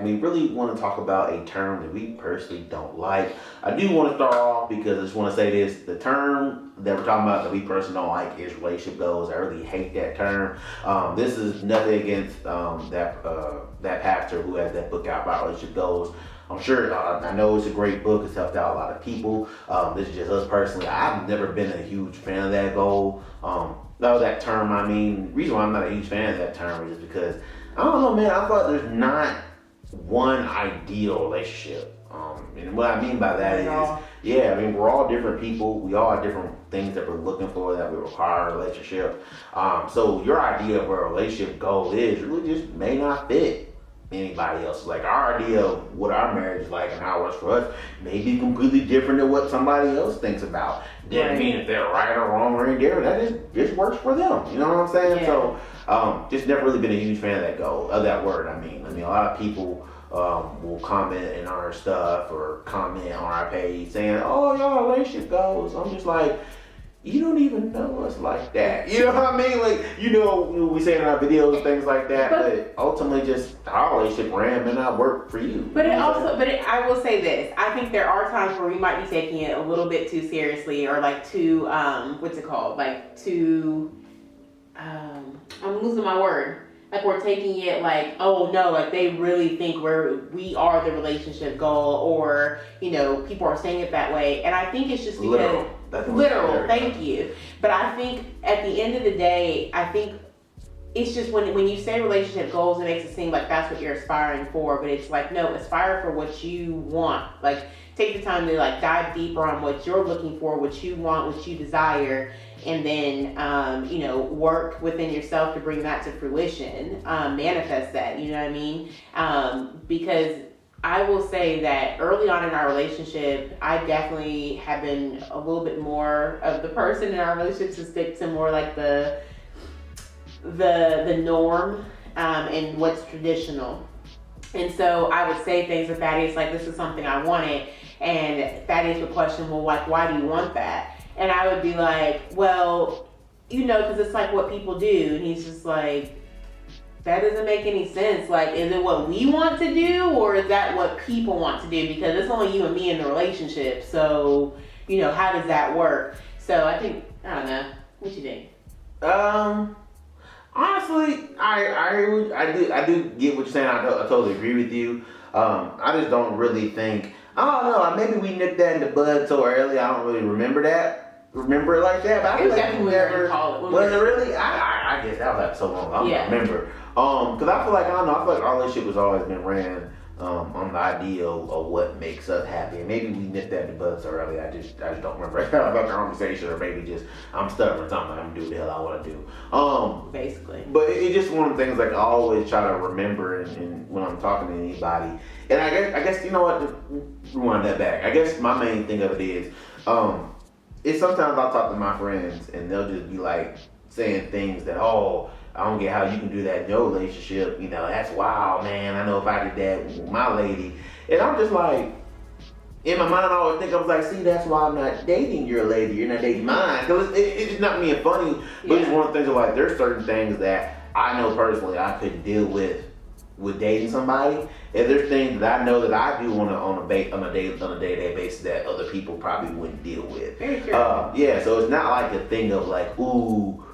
and we really want to talk about a term that we personally don't like. I do want to start off because I just want to say this: the term that we're talking about that we personally don't like is relationship goals. I really hate that term. This is nothing against that pastor who has that book out about relationship goals. I'm sure, I know it's a great book. It's helped out a lot of people. This is just us personally. I've never been a huge fan of that goal. No, that term, I mean, the reason why I'm not a huge fan of that term is just because, I don't know, man, I thought there's not one ideal relationship. And what I mean by that is, yeah, I mean, we're all different people. We all have different things that we're looking for, that we require in a relationship. So your idea of what a relationship goal is really just may not fit anybody else. Like, our idea of what our marriage is like and how it works for us may be completely different than what somebody else thinks about. Doesn't mean if they're right or wrong or indifferent. That just works for them. You know what I'm saying? Yeah. So, just never really been a huge fan of that word. I mean, a lot of people will comment in our stuff or comment on our page saying, "Oh, y'all relationship goals." I'm just like, you don't even know us like that. You know what I mean? Like, we say in our videos, things like that, but ultimately just our relationship may not work for you. I will say this. I think there are times where we might be taking it a little bit too seriously, or like too, what's it called? Like too, I'm losing my word. Like, we're taking it like, oh no, like they really think we are the relationship goal, or, people are saying it that way. And I think it's just because literal, thank you. But I think at the end of the day, I think it's just when you say relationship goals, it makes it seem like that's what you're aspiring for, but it's like, no, aspire for what you want. Like, take the time to like dive deeper on what you're looking for, what you want, what you desire, and then work within yourself to bring that to fruition, manifest that, you know what I mean? Because I will say that early on in our relationship, I definitely have been a little bit more of the person in our relationship to stick to more like the norm, and what's traditional. And so I would say things to Thaddeus like, this is something I wanted, and Thaddeus would question, well, like, why do you want that? And I would be like, well, because it's like what people do. And he's just like, that doesn't make any sense. Like, is it what we want to do, or is that what people want to do? Because it's only you and me in the relationship. So, how does that work? So I don't know. What you think? Honestly, I do get what you're saying. I totally agree with you. I just don't really think, I don't know, maybe we nipped that in the bud so early, I don't really remember it like that, but I feel like we never, was it really? I guess that was like so long, I don't remember. Because I feel like our relationship has always been ran on the ideal of what makes us happy, and maybe we nipped that in the bud so early, I just don't remember about the conversation, or maybe just I'm stubborn, so I'm not gonna do what the hell I want to do. Basically. But it's just one of the things like I always try to remember and when I'm talking to anybody. And I guess you know what? Rewind that back. I guess my main thing of it is sometimes I'll talk to my friends and they'll just be like saying things that, I don't get how you can do that in your relationship. That's wild, man. I know if I did that with my lady. And I'm just like, in my mind, I always think, I was like, see, that's why I'm not dating your lady. You're not dating mine. Because it's not being funny, but it's one of the things of like, there's certain things that I know personally I couldn't deal with dating somebody. And there's things that I know that I do on a day-to-day basis that other people probably wouldn't deal with. Very true. So it's not like a thing of like, ooh,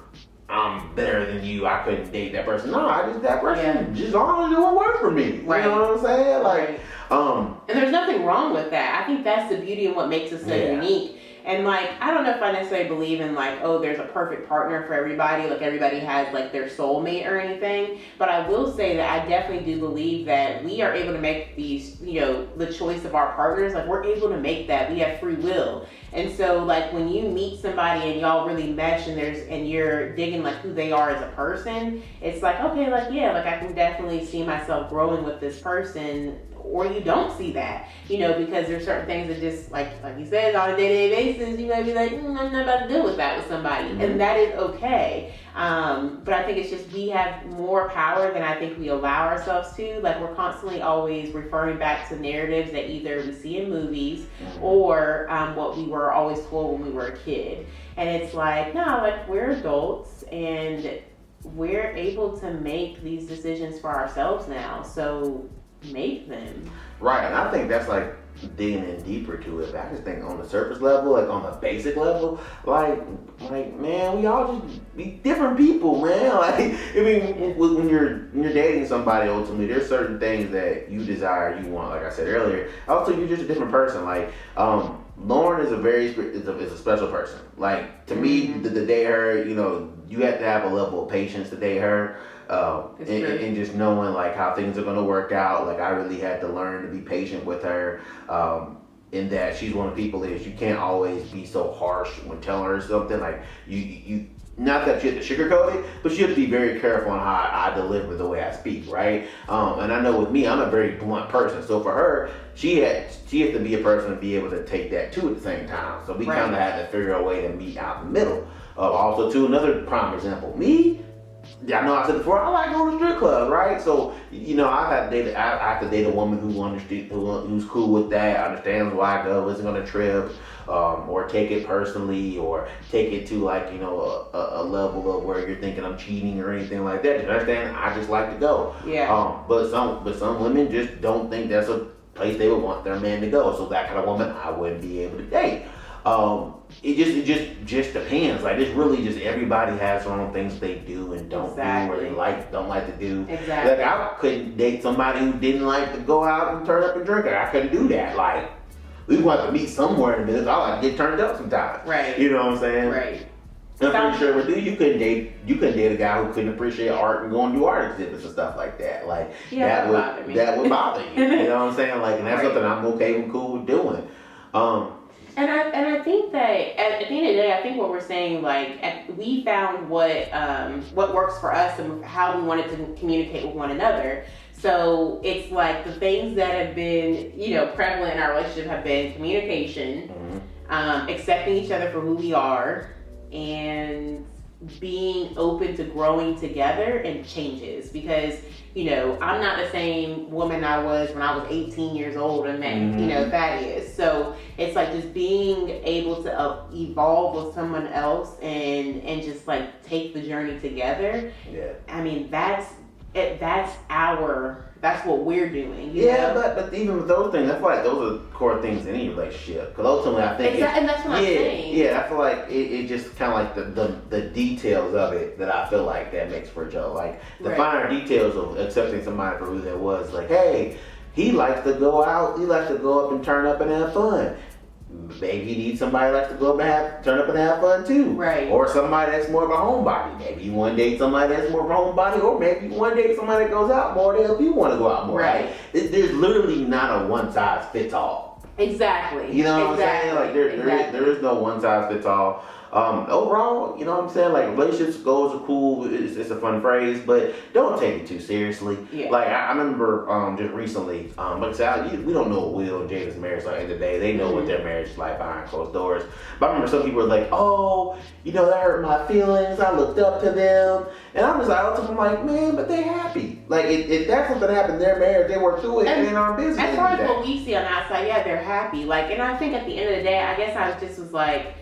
I'm better than you, I couldn't date that person. No, that person just only doing work for me. Right. You know what I'm saying? Like, and there's nothing wrong with that. I think that's the beauty of what makes us so unique. And like, I don't know if I necessarily believe in like, there's a perfect partner for everybody, like everybody has like their soulmate or anything. But I will say that I definitely do believe that we are able to make these, the choice of our partners, like we're able to make that. We have free will. And so like when you meet somebody and y'all really mesh and you're digging like who they are as a person, it's like, okay, like, like I can definitely see myself growing with this person. Or you don't see that, because there's certain things that just, like you said, on a day-to-day basis, you might be like, I'm not about to deal with that with somebody. Mm-hmm. And that is okay. But I think it's just we have more power than I think we allow ourselves to. Like, we're constantly always referring back to narratives that either we see in movies or what we were always told when we were a kid. And it's like, no, like, we're adults and we're able to make these decisions for ourselves now. So make them. Right, and I think that's like digging in deeper to it. But I just think on the surface level, like on the basic level, like man, we all just be different people, man. Like I mean, when you're dating somebody, ultimately, there's certain things that you desire, you want. Like I said earlier, also you're just a different person. Like Lauren is a special person. Like to me, to date her, you know, you have to have a level of patience to date her. And just knowing like how things are going to work out, like I really had to learn to be patient with her. In that she's one of the people is you can't always be so harsh when telling her something. Like you not that you have to sugarcoat it, but you have to be very careful on how I deliver the way I speak, right? And I know with me, I'm a very blunt person. So for her, she has to be a person to be able to take that too at the same time. So we kind of had to figure out a way to meet out in the middle. Also, too, another prime example, me. Yeah, I know I said before, I like going to strip clubs, right? So, you know, I have to date a woman who's cool with that, understands why I go, isn't going to trip, or take it personally, or take it to like, you know, a level of where you're thinking I'm cheating or anything like that. You understand? I just like to go. Yeah. But some women just don't think that's a place they would want their man to go. So that kind of woman I wouldn't be able to date. It just depends. Like it's really just everybody has their own things they do and don't do or they don't like to do. Exactly. Like I couldn't date somebody who didn't like to go out and turn up and drink. I couldn't do that. Like we want to meet somewhere in the middle. I like to get turned up sometimes. Right. You know what I'm saying? Right. I'm pretty sure with you couldn't date a guy who couldn't appreciate art and go and do art exhibits and stuff like that. Like that would bother you. You know what I'm saying? Like and that's something I'm okay and cool with doing. And I think that at the end of the day, I think what we're saying, like we found what works for us and how we wanted to communicate with one another. So it's like the things that have been, you know, prevalent in our relationship have been communication, accepting each other for who we are, and being open to growing together and changes. Because, you know, I'm not the same woman I was when I was 18 years old and met, you know, Thaddeus. So it's like just being able to evolve with someone else and just like take the journey together. Yeah. I mean, that's what we're doing. You Yeah, know? but even with those things, I feel like those are core things in any relationship. Because ultimately, I think and that's what I'm saying. Yeah, I feel like it just kind of like the details of it that I feel like that makes for each other. Like the finer details of accepting somebody for who they was. Like, hey, he likes to go out. He likes to go up and turn up and have fun. Maybe he needs somebody who likes to go up and turn up and have fun too. Right. Or somebody that's more of a homebody. Maybe you want to date somebody that's more of a homebody, or maybe you want to date somebody that goes out more to help you want to go out more. Right. There's literally not a one size fits all. Exactly. You know what I'm saying? Like there is no one size fits all. Overall, you know what I'm saying? Like relationships goals are cool. It's a fun phrase, but don't take it too seriously. Yeah. Like I remember just recently, like I said, we don't know what Will and Jada's marriage like in the day. They know what their marriage is like behind closed doors. But I remember some people were like, "Oh, you know that hurt my feelings. I looked up to them," and I'm just like, I'm like, man, but they're happy. Like if that's something happened in their marriage, they worked through it, and in our business. As far as what we see on the outside, yeah, they're happy. Like, and I think at the end of the day, I guess I just was like,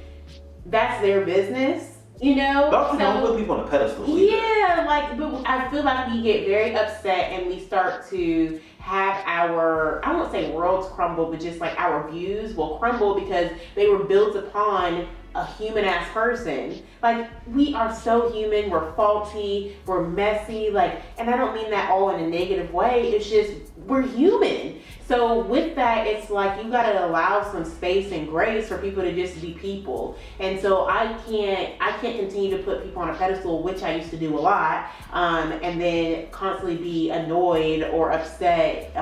that's their business, you know? Don't put people on a pedestal either. Yeah, like, but I feel like we get very upset and we start to have our, I won't say worlds crumble, but just like our views will crumble because they were built upon a human ass person. Like, we are so human, we're faulty, we're messy, like, and I don't mean that all in a negative way, it's just, we're human. So with that, it's like you gotta allow some space and grace for people to just be people. And so I can't continue to put people on a pedestal, which I used to do a lot, and then constantly be annoyed or upset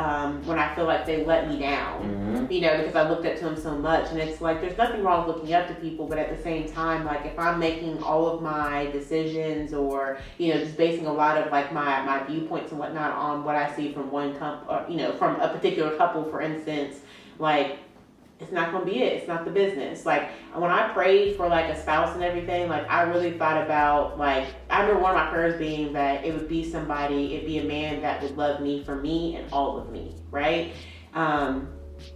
when I feel like they let me down. You know, because I looked up to them so much. And it's like there's nothing wrong with looking up to people, but at the same time, like if I'm making all of my decisions or, you know, just basing a lot of like my viewpoints and whatnot on what I see from one from a particular couple, for instance, like it's not gonna be it. It's not the business. Like when I prayed for like a spouse and everything, like I really thought about like I remember one of my prayers being that it would be somebody, it'd be a man that would love me for me and all of me, right?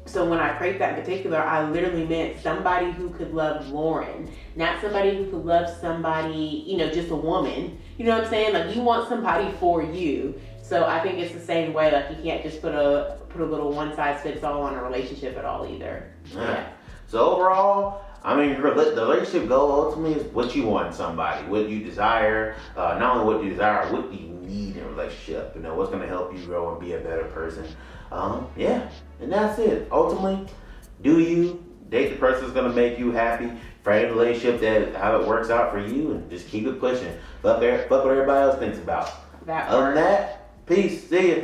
So when I prayed that in particular, I literally meant somebody who could love Lauren, not somebody who could love somebody, just a woman. You know what I'm saying? Like, you want somebody for you. So I think it's the same way. Like, you can't just put a little one size fits all on a relationship at all either. Yeah. So overall, I mean, the relationship goal ultimately is what you want in somebody, what you desire. Not only what you desire, what do you need in a relationship? What's going to help you grow and be a better person. Yeah, and that's it. Ultimately, do you date the person that's going to make you happy? Find a relationship that how it works out for you, and just keep it pushing. Fuck what everybody else thinks about. Other than that, peace. See ya.